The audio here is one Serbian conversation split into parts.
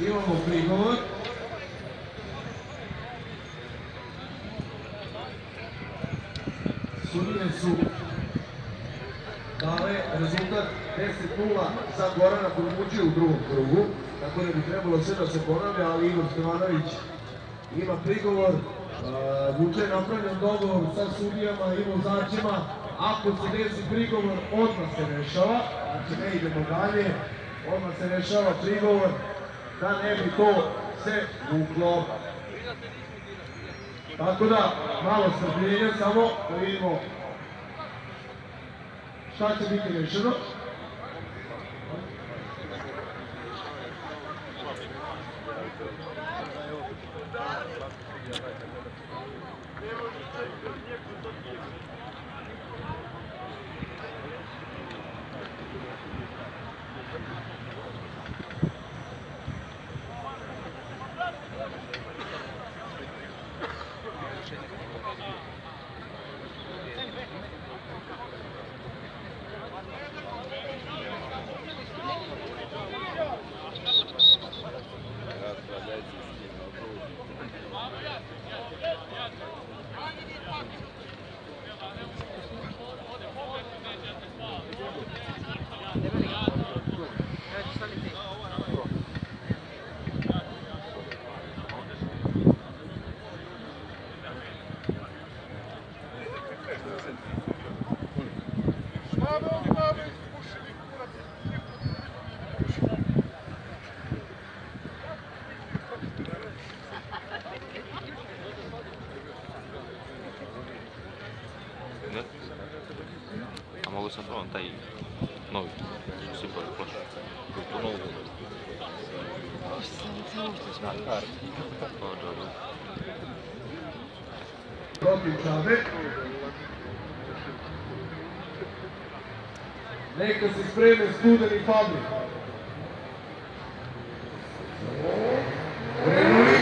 Imamo prigovor. Sudije su dale rezultat 10:0 za Gorana Kurmuđiju u drugom krugu, tako da bi trebalo sve da se ponavlja, ali Igor Stevanović ima prigovor. Vuče je napravljen dogovor sa sudijama i vozačima. Ako se desi prigovor, odmah se rešava, znači ne idemo dalje, odmah se rešava prigovor, da ne bi to se vuklo. Tako da, malo strpljenja samo, da vidimo šta će biti rešeno. A mogu sam provam taj novi, sipali ploče. To novo bude. Na karti. Pa dobro. Protiv Čabe. Neka se spreme Studeni Fabri. Krenuli.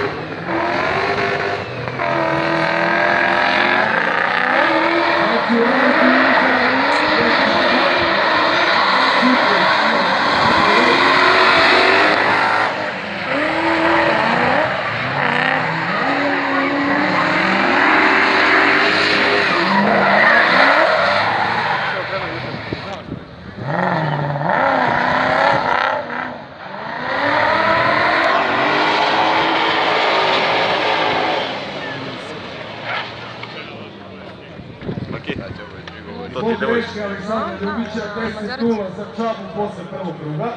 Zbog greške Aleksandra Ljubića, 10:0 za Čabu posle prvog kruga.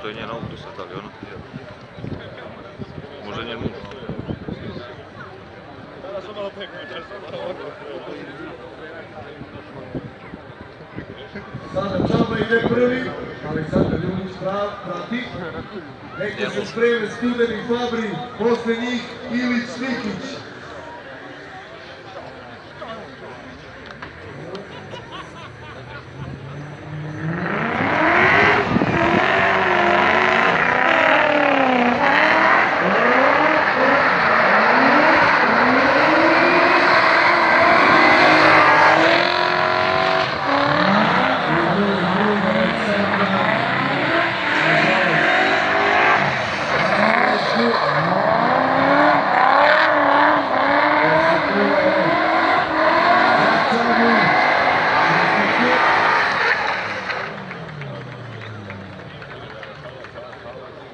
To je njen auto sad, ali ono? Može njen auto. Sada Čaba ide prvi, Aleksandar Ljubić prati. Neka se spreme Studeni Fabri, posle njih Ilić Nikić.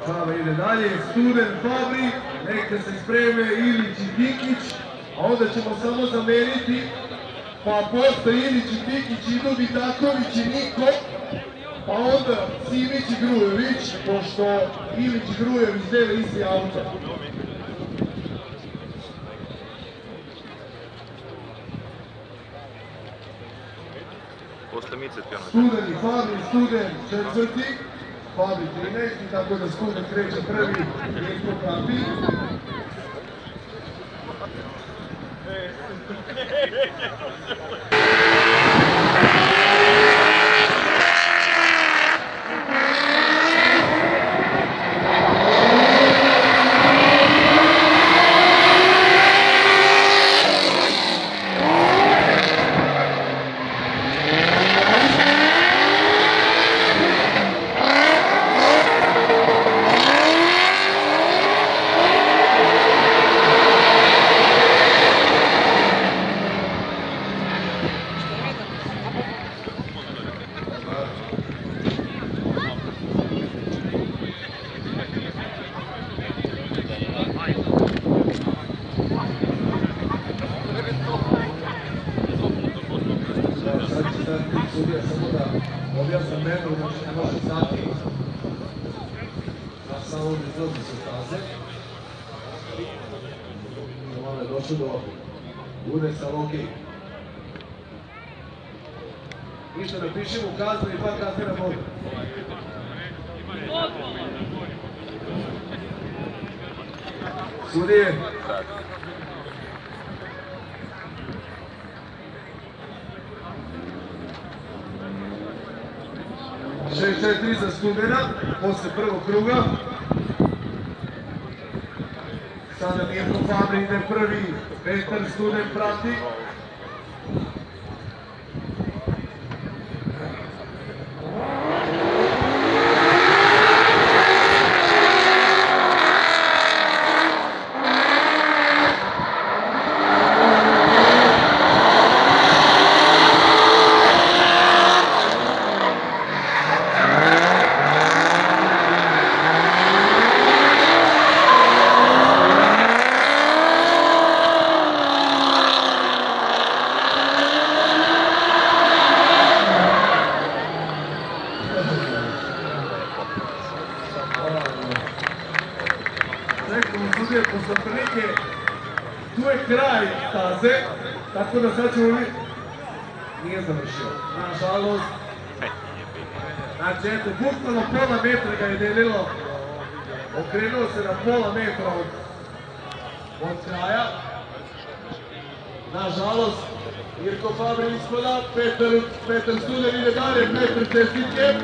Čaba ide dalje, Studen Fabri, neka se spreme Ilić i Dikić, a onda ćemo samo zameniti, pa posle Ilić i Dikić idu Vidaković i Niko, pa onda Simić i Grujević, pošto Ilić i Grujević dele isti auto. Posle Mice Pjanović. Studen i Fabri, Studen četvrti, Fabri 13, tako da Studen kreće prvi i ispod prati. samo izlazi sa staze. Malo je došlo do udesa Loki. Ništa napišemo kaznu i 2 kaznena boda. Sudije. 6-4 za Studena, posle prvog kruga. Sada Mirko Fabri ide prvi, Petar Studen prati. Posle prilike, tu je kraj staze, tako da sad ćemo vidjeti. Nije završio, nažalost. Znači, eto, bukvalno pola metra ga je delilo. Okrenuo se na pola metra od kraja. Nažalost, Mirko Fabri ispada, Petar Studen ide dalje, Petar čestitke.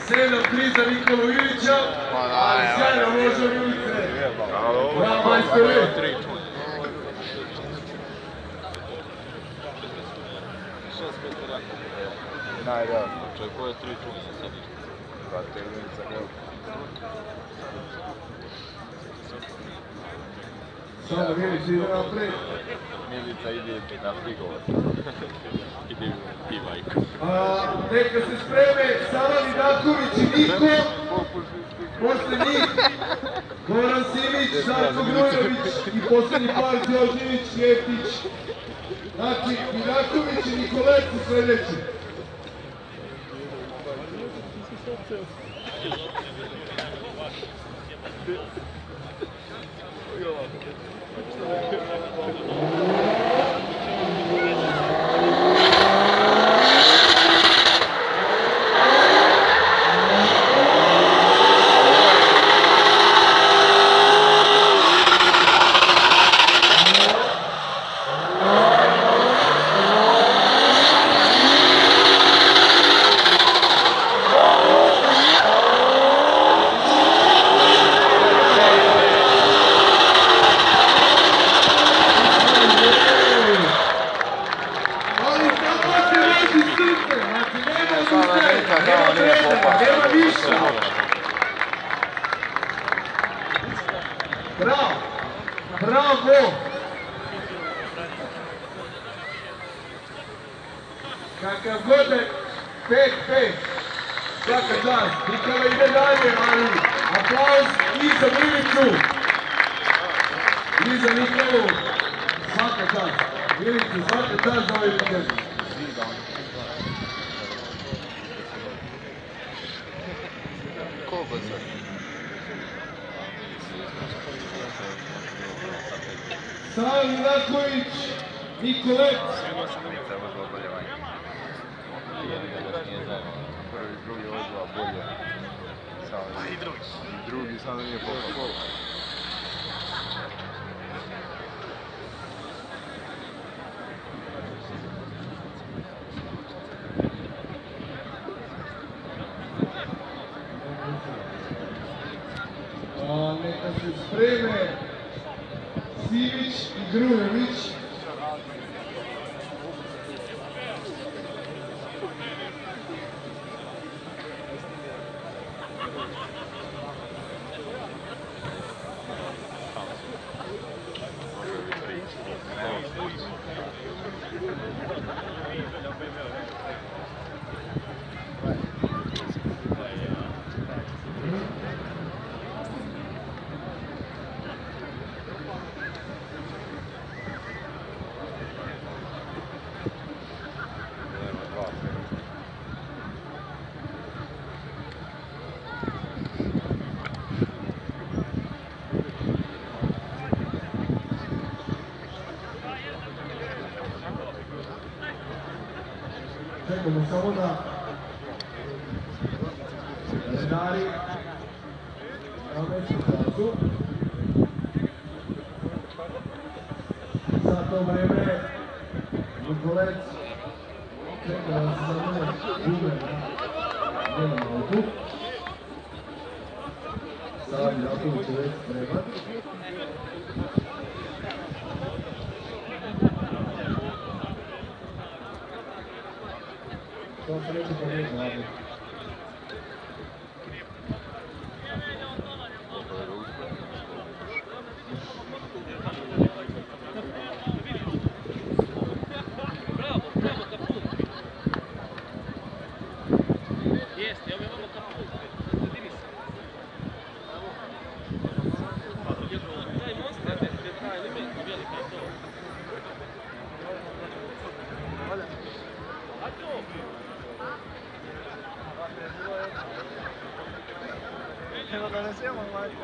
Sedam 3 za Nikolu Ilića, ali sjajno može Ilice. Bravo, majstore. Najrealno. Očekuje je 3 čusa sad. Brate, Ilica gledam. Sada Milić ide napred. Milica ide na prigovor. Ide u pivajku. Neka se spreme Sava Vidaković i Niko. Posle njih Goran Simić, Žarko Grujović i poslednji par Đorđević, Jeftić. Znači, Vidaković i Nikolec su sledeći. Nema ništa. Bravo. Bravo. Kakav god je 5-5. Svaka čast. Nikada ide dalje, ali aplauz i za Milicu. I za Nikolu. Svaka čast. Milicu, svaka čast za ovaj vikend. Koliko je sad? Sava Vidaković, Nikolec. Samo za oboljevanje. Nije zajedno. Prvi, drugi, ovo dva bolje. Pa i drugi. I drugi, samo da nije popao. Neka se spreme Simić i Grujović. Čekamo samo da redari nameću fazu. Za to vreme Nikolec čeka da se zamene gume na njenom autu. Sad Jaković je već spreman. To se neće pomijeti glavno. Evo da ne sjemo mlađe.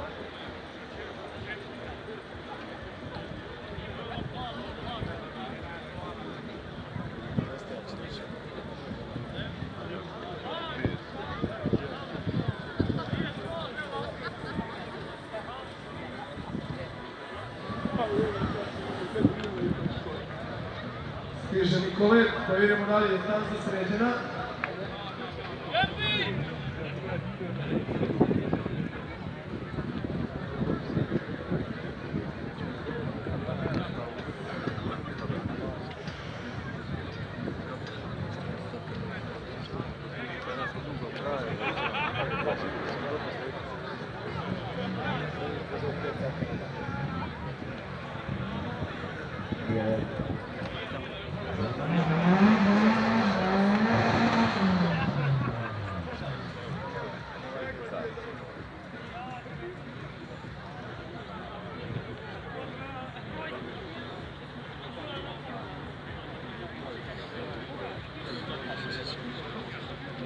Stiže Nikolet, da vidimo da li je distanca sređena.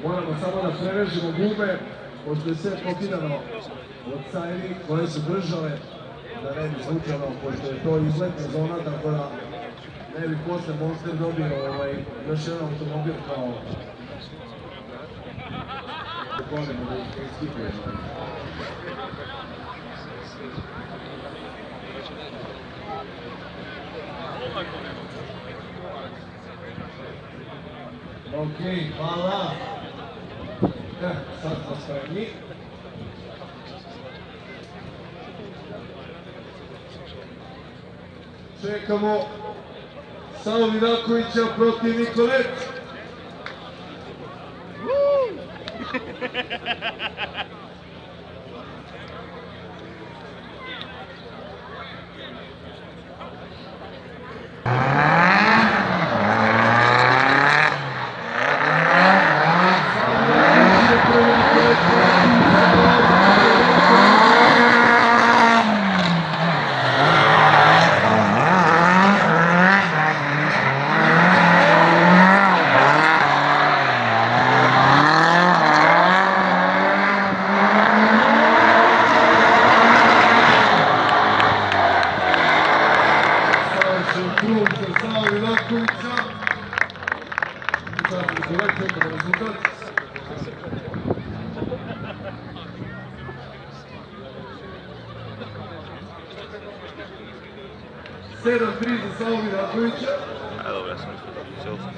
Moramo samo da prevežemo gume, pošto je sve pokidano od sajni koje su držale, da ne bi slučajno, pošto je to izletna zona, tako da ne bi posle Monster dobio još jedan automobil kao da ponemo da ih skipujemo. Ok, hvala. Sad smo spremni. Čekamo Savo Vidakovića protiv Nikolec. Sedam 3 za Savo Vidakovića. A dobro, ja sam mislio da cijelo sam.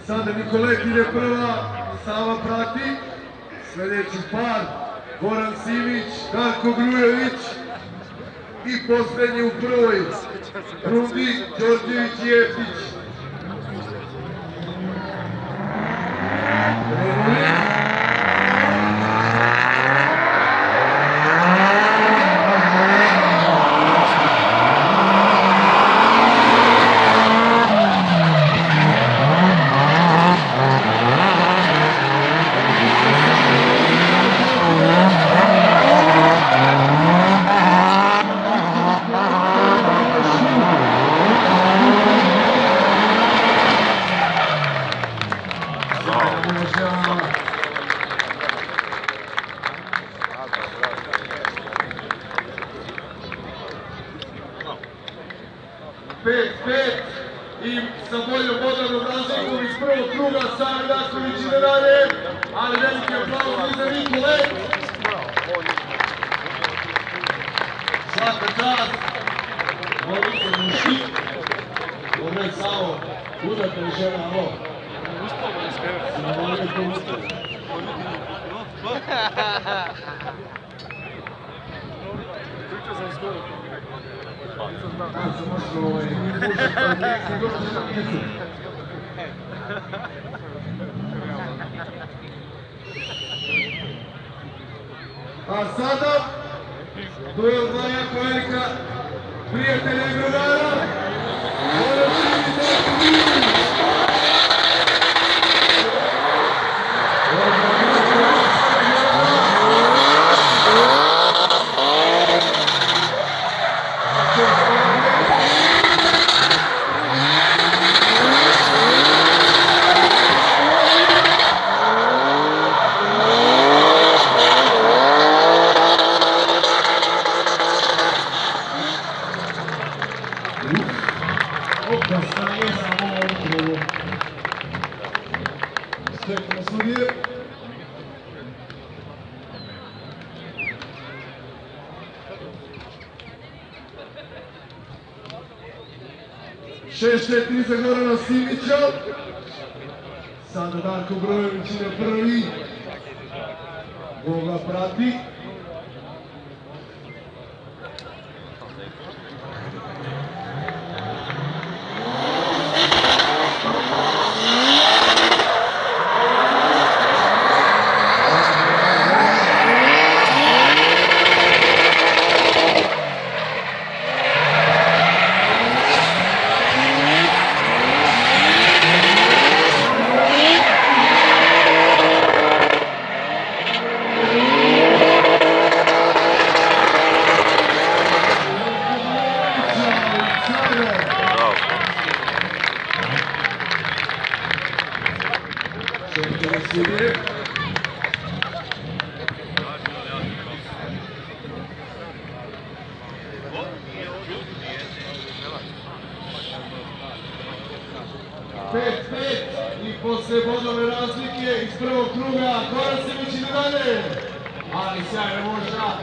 Sada Nikolet ide prva, Sava prati. Sljedeći par, Goran Simić, Darko Grujević. I posljednji u prvoj rundi, Đorđević i Jeftić. I sa boljom bodanom razlikom iz prvog kruga Sara Daković ide dalje, ali veliki aplauz za Nikole. Svaka čast, voli se muški, ovo je samo udata žena, ovo. A sada duel dva jako velika prijatelja i drugara. Šest četiri za Gorana Simića. Sada Darko Grujević ide prvi. Boga prati. I posle bodove razlike iz prvog kruga Goran Simić ide dalje, ali sjajna možda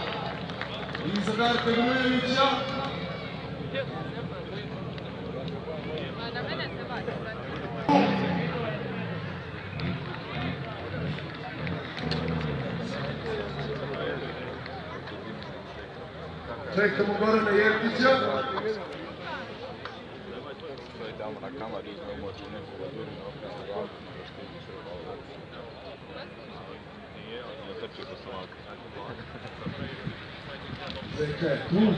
i za Darka Grujevića. Čekamo Gorana Jeftića. Tamo na kamari izme moći nekoga duri na okresu glavu, nego što ima sve malo. Nije, on je trčio po samalku. Zeka je tu.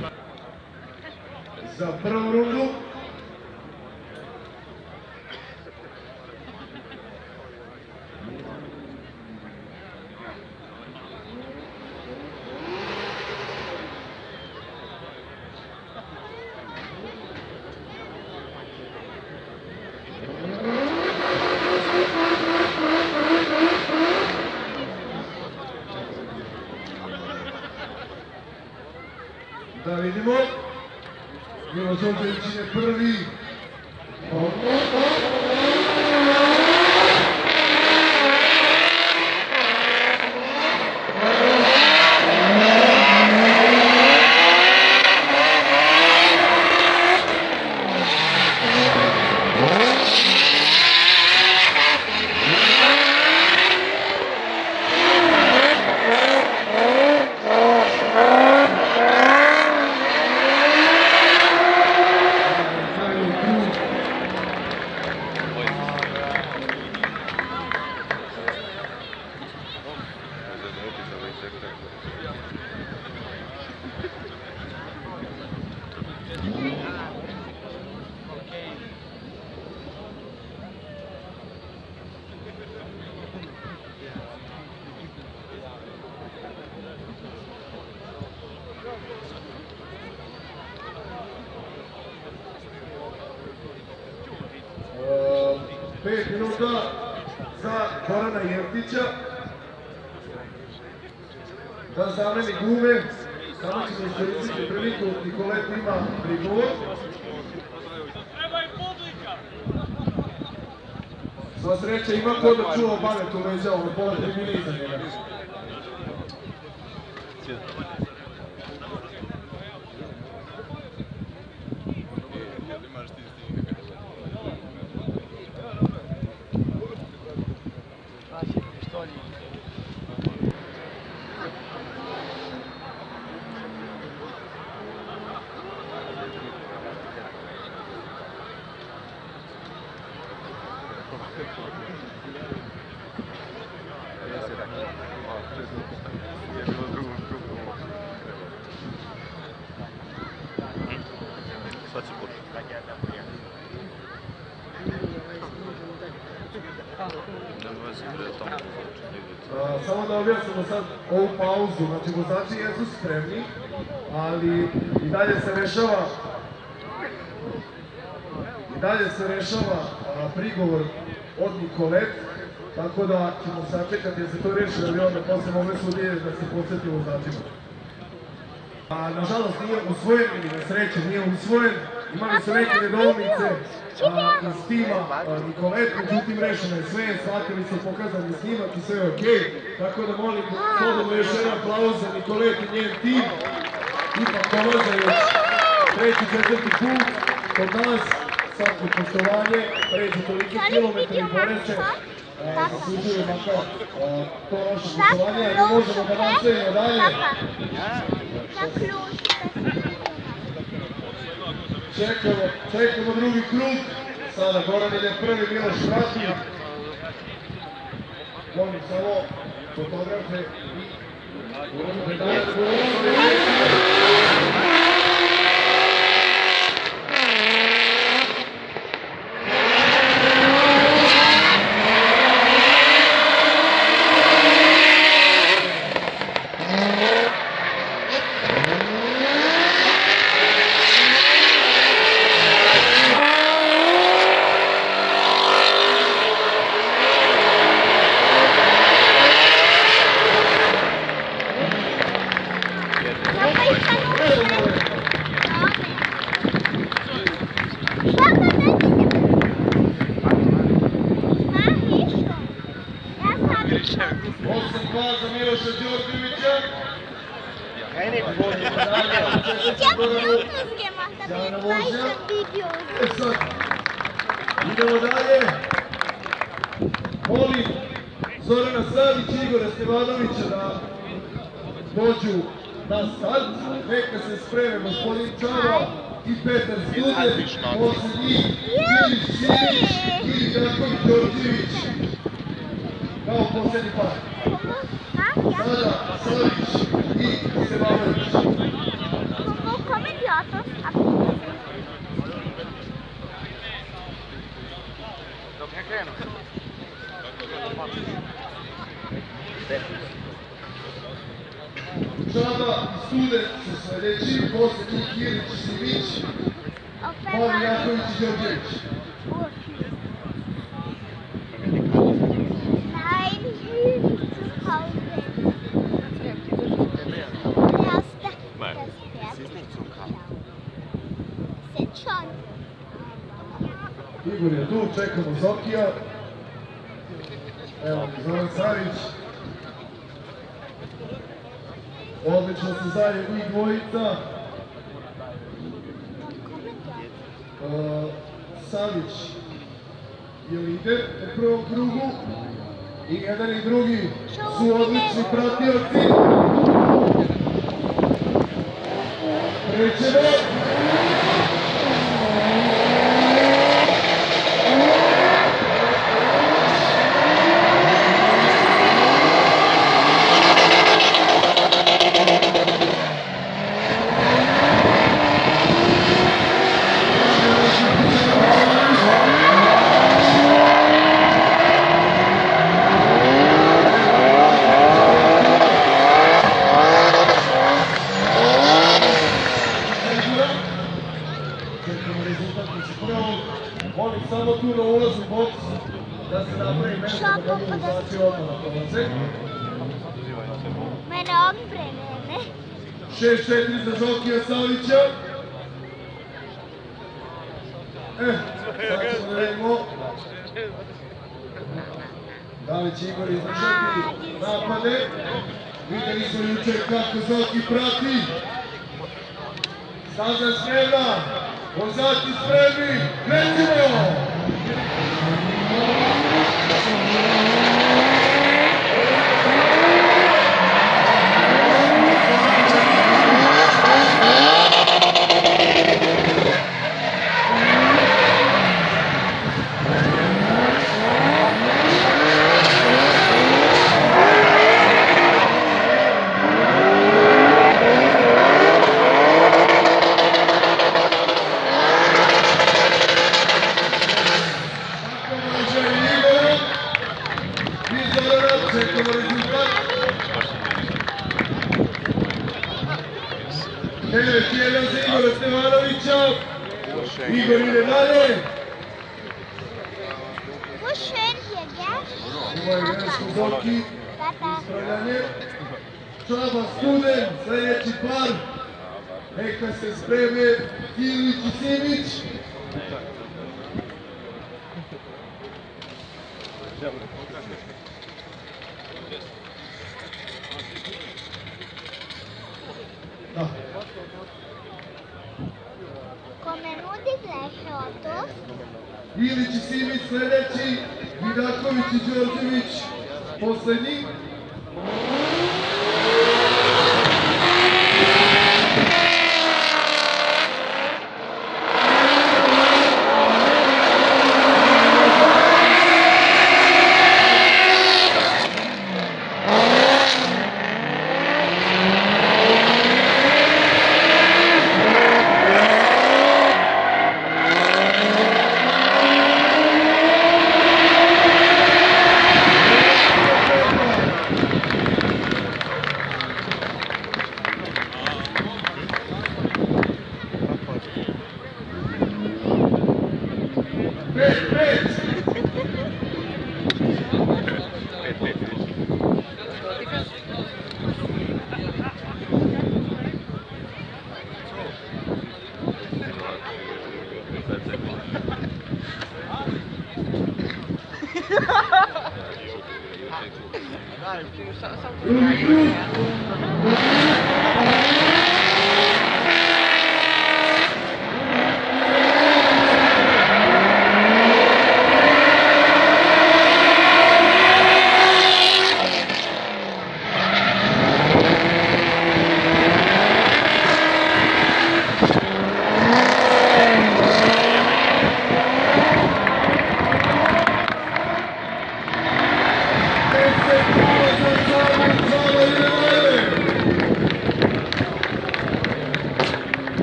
Za prvu rundu. Da vidimo. Milo Đorđević je prvi. Pet minuta za Gorana Jeftića da zameni gume. Samo ćemo iskoristiti priliku, Nikolet ima prigovor. Sva sreća ima ko da čuva balet u leđa, ovo pola tribine iza njega. Sad će početi. Samo da objasnimo sad ovu pauzu, znači vozači jesu spremni, ali i dalje se rešava prigovor od Nikolet, tako da ćemo sačekati da se to reši, da bi onda posle mogle sudije da se podsjeti vozačima. Nažalost nije usvojen, ili na sreću nije usvojen, imali su neke nedoumice iz tima Nikolet, međutim rešeno je sve, shvatili su pokazani snimak i sve je okej, tako da molim slobodno još jedan aplauz za Nikolet i njen tim, ipak dolaze još treći, četvrti put kod nas, svako poštovanje, pređu toliki kilometri i bore se, zaslužuju makar to naše poštovanje, a mi možemo da nastavimo dalje. Čekamo drugi krug, sada Goran ide prvi, Miloš vrati. Molim samo fotografe i medalje. Za Miloša Đorđevića. Idemo dalje. Molim Zorana Savića i Igora Stevanovića da dođu na start. Neka se spreme gospodin Čava i Petar Stude. Posle njih Ilić Simić i Draković Đorđević. Kao poslednji par. Sada Savić i Stevanović. Come idiota? Dok ne krenu. Čava i Stude su sledeći, posle njih Ilić Simić, Pavle Jaković i Đorđević. Igor je tu, čekamo Zokija. Evo Zoran Savić. Odlično se zaje njih dvojica. Savić je lider u prvom krugu. I jedan i drugi su odlični pratioci. Krećemo! Mene odbrane, ne? 6-4 za Zokija Savića. Sad ćemo da vidimo da li će Igor izvršati napade. Videli smo jučer kako Zoki prati. Staza spremna, vozači spremni, krećemo! Jedan za Igora Stevanovića. Igor ide dalje. Pušen je geš. Ovo je Vensko Zoki. Ispravljanje. Čaba Student, sljedeći par. Neka se spreme Ilić i Simić. Da. Kome nudi Lešotos, Ilić i Simić sljedeći, Vidaković i Đorđević poslednji.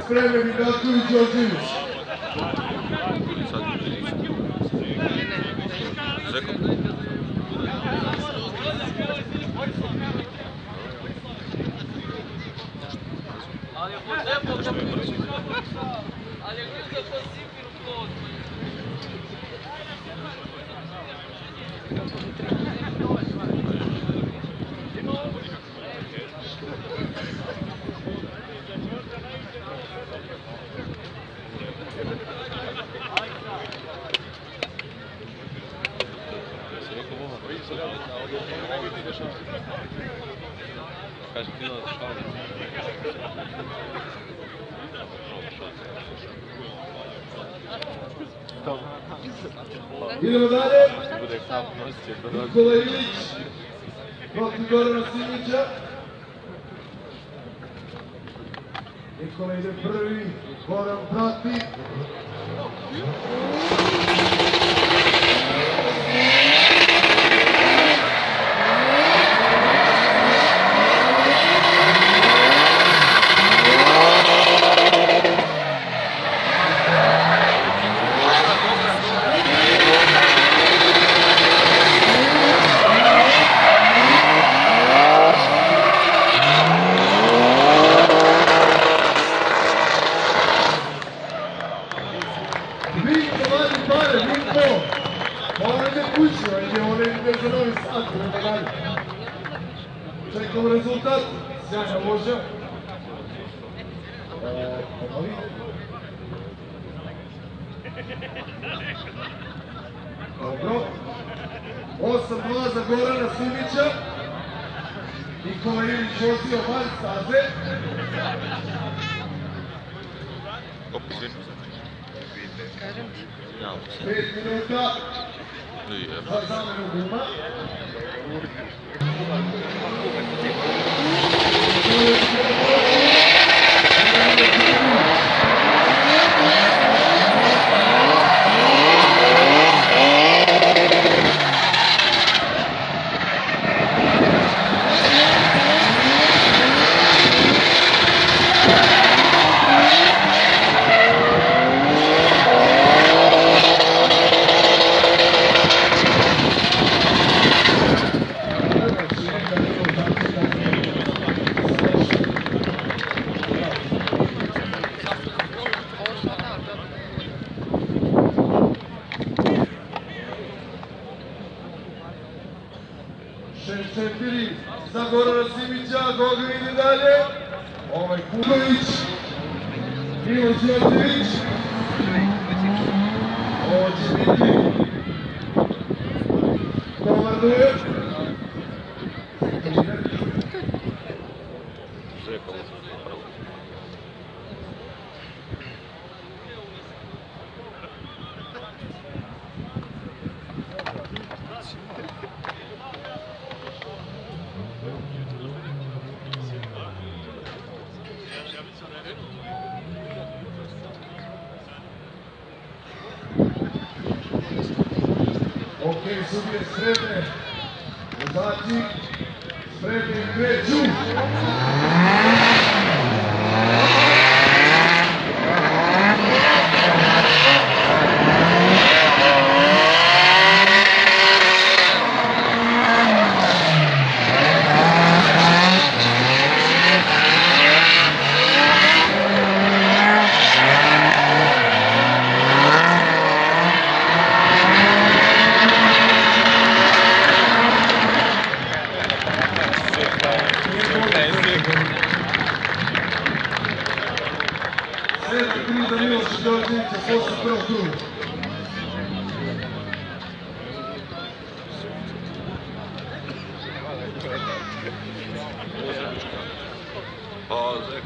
Spreme Vidaković Đorđević. Idemo dalje. Nikola Ilić protiv Gorana Simića. Nikola ide prvi, Goran prati. Vinko vadi par Čekamo rezultat. Sjajna vožnja. Dobro. 8-2 za Gorana Simića. Nikola Ilić vozio van staze. Op, izvini. Ja, 5 minuta nije. za zamenu guma. Za Gorana Simića, Goga ide dalje. Kuković, Miloš Đorđević. Ovo će biti Komardujev. Ok, sudije spremne. Vozači spremni i kreću. Za Miloša Đorđevića posle prvog kruga. Pa, Zek.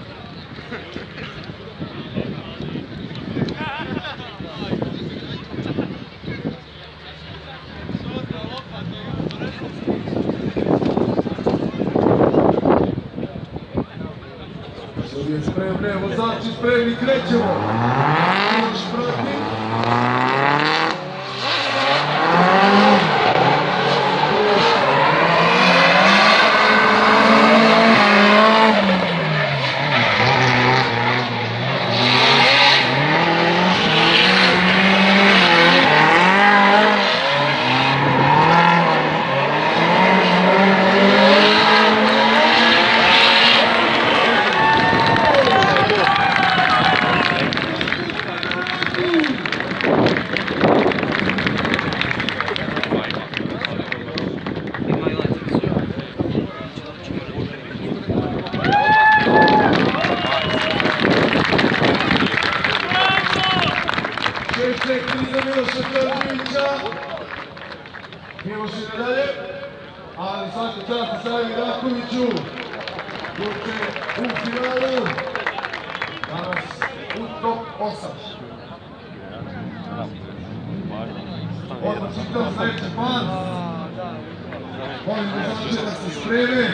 Sudije spremne, vozači spremni, krećemo. Miloš prati. Za Miloša Đorđevića. Miloš ide dalje, ali svaka čast i Savi Rakoviću. Juče u finalu, danas u top 8. Odmah čitam sledeći par. Molim vozače da se spreme.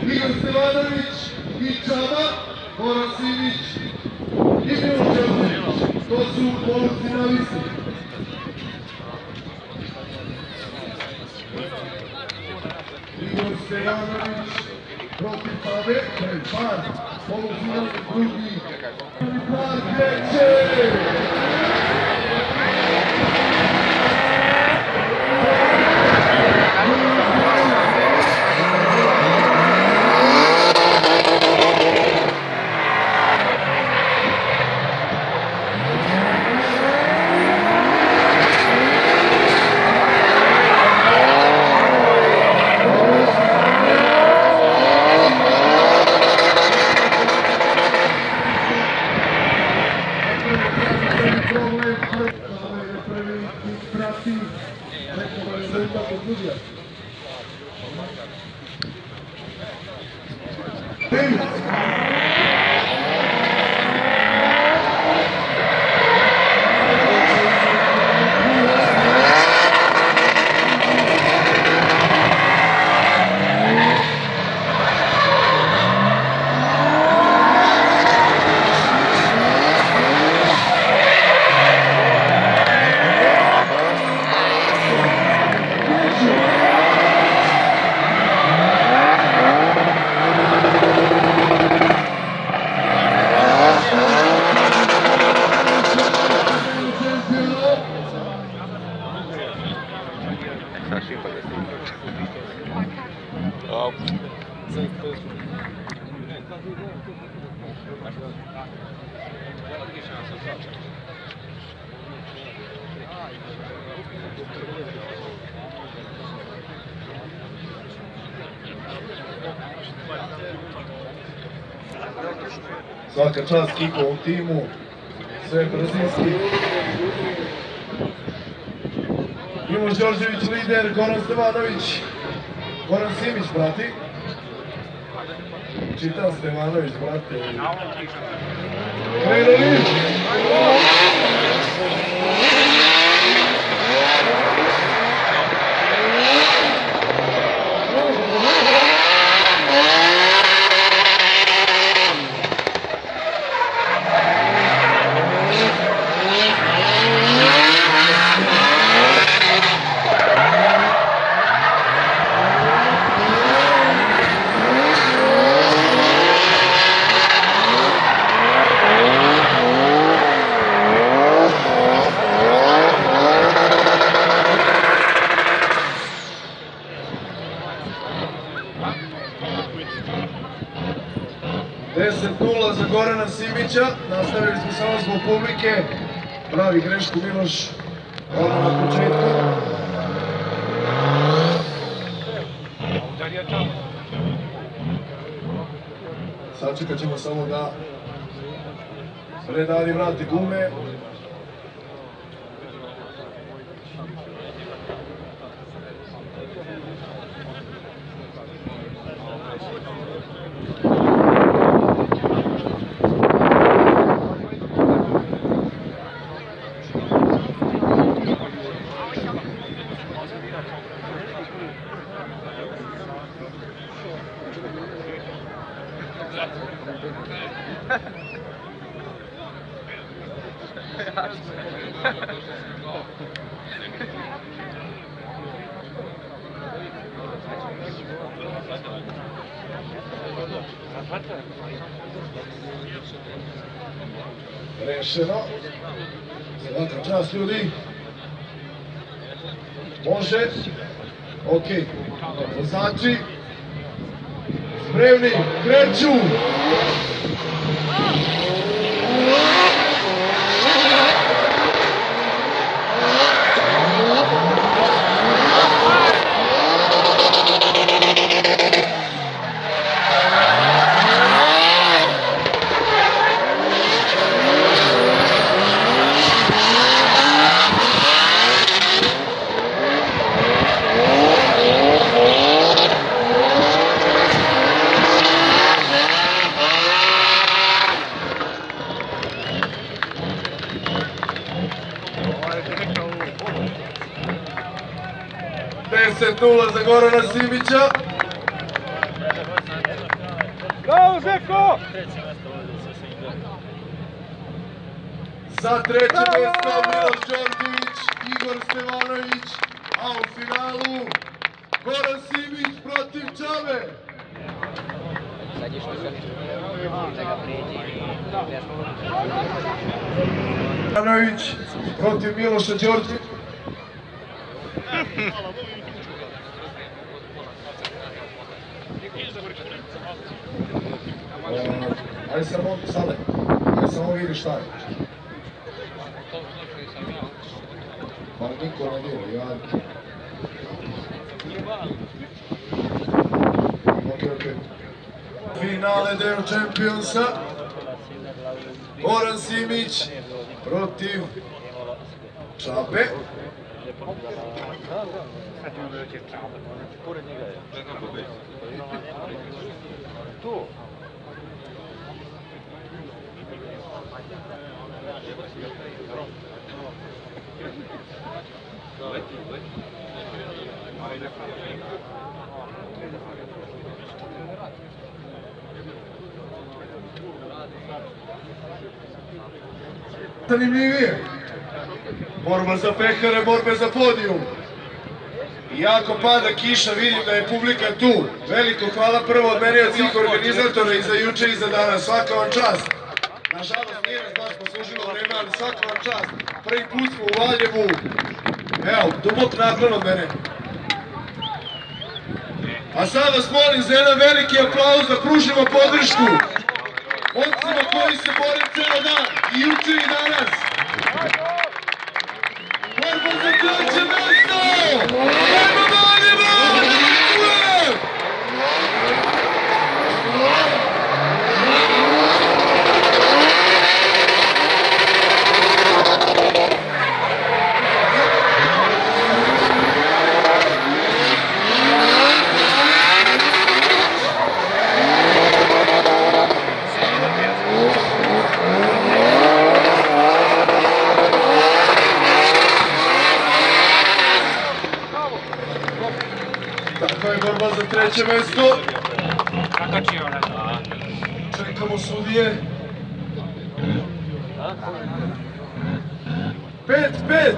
Igor Stevanović i Čaba, Goran Simić i Miloš Đorđević. To su polufinalisti. Igor Stevanović protiv Čabe, prvi par, polufinalni drugi. Par kreće! Svaka čast Kikovom timu, sve brzinski. Miloš Đorđević lider, Goran Stevanović, Goran Simić prati. Čitam Stevanović, brate. Krenuli! Za Gorana Simića, nastavili smo samo zbog publike, pravi grešku Miloš odmah na početku. Sačekat ćemo samo da redari vrati gume. Rešeno. Svaka čast ljudi. Može. Ok. Vozači. Spremni. Kreću. Nula za Gorana Simića. Bravo, Žeko! Za treće mjesto Miloš Đorđević, Igor Stevanović, a u finalu Goran Simić protiv Čabe. Stevanović protiv Miloša Đorđevića. Ajde samo sada, ajde samo vidi šta je. Pa niko ne dira, ja... Ok. Finale Deo Championsa. Goran Simić protiv Čabe. Zanimljivije. Borba za pehare, borbe za podijum. Iako pada kiša, vidim da je publika tu. Veliko hvala prvo od mene od svih organizatora i za juče i za danas. Svaka vam čast. Nažalost nije nas baš poslužilo vreme, ali svaka vam čast. Prvi put smo u Valjevu. Evo, dubok naklon od mene. A sad vas molim za jedan veliki aplauz da pružimo podršku momcima koji se bore ceo dan, i juče i danas. Borba za treće mesto! Ajmo Valjevo! Tako je borba za treće mesto. Čekamo sudije. 5-5.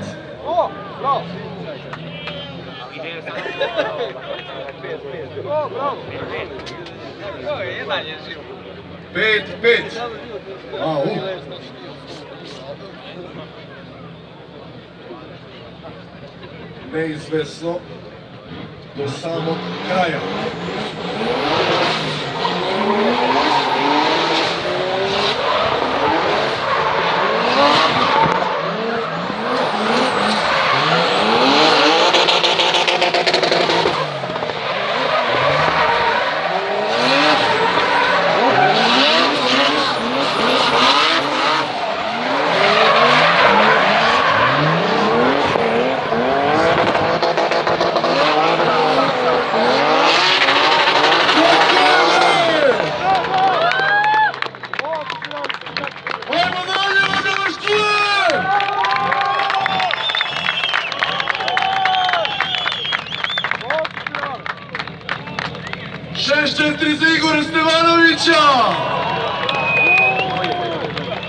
5-5. Neizvesno do samog kraja. Ajmo dalje, društvo! 6-4 za Igora Stevanovića!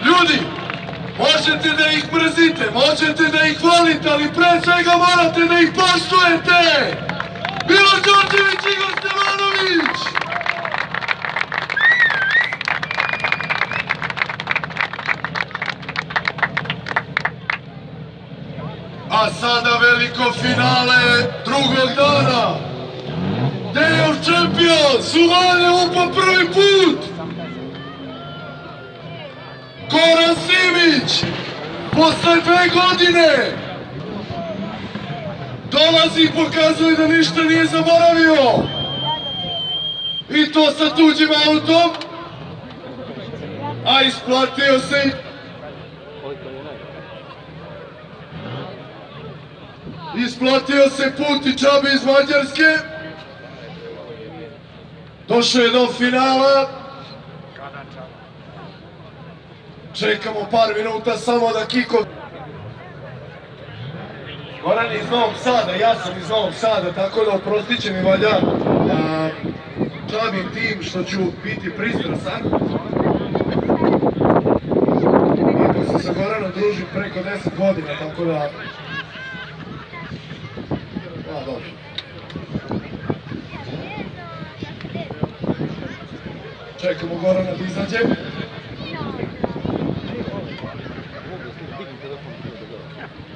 Ljudi, možete da ih mrzite, možete da ih volite, ali pre svega morate da ih poštujete! Milo Đorđević, Igor Stevanović! A sada veliko finale drugog dana. Day of Champions u Valjevu po prvi put. Goran Simić posle 2 godine dolazi i pokazuje da ništa nije zaboravio. I to sa tuđim autom. A isplatio se. Isplatio se put i džabe iz Mađarske. Došao je do finala. Čekamo par minuta samo da Kiko... Goran je iz Novog Sada, ja sam iz Novog Sada, tako da oprostit će mi valjda džabim tim što ću biti pristrasan. Iako se sa Goranom družim preko 10 godina, tako da... Dobro. Čekamo Gorana da izađe.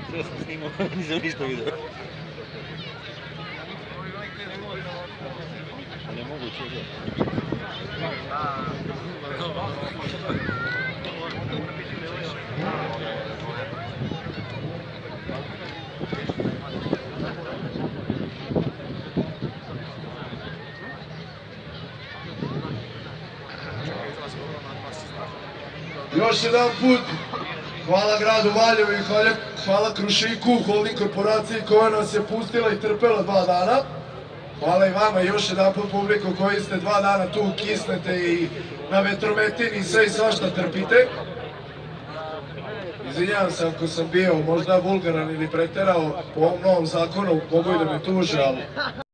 Sve sam snimao, nisam ništa vidio. A ne moguće je. Još jedan put, hvala gradu Valjevu i hvala Krušiku, holding korporaciji koja nas je pustila i trpela 2 dana. Hvala i vama još jedan put publiku koji ste 2 dana tu, kisnete i na vetrometini i sve i svašta trpite. Izvinjavam se ako sam bio možda vulgaran ili preterao po ovom novom zakonu, mogu i da me tuže, ali...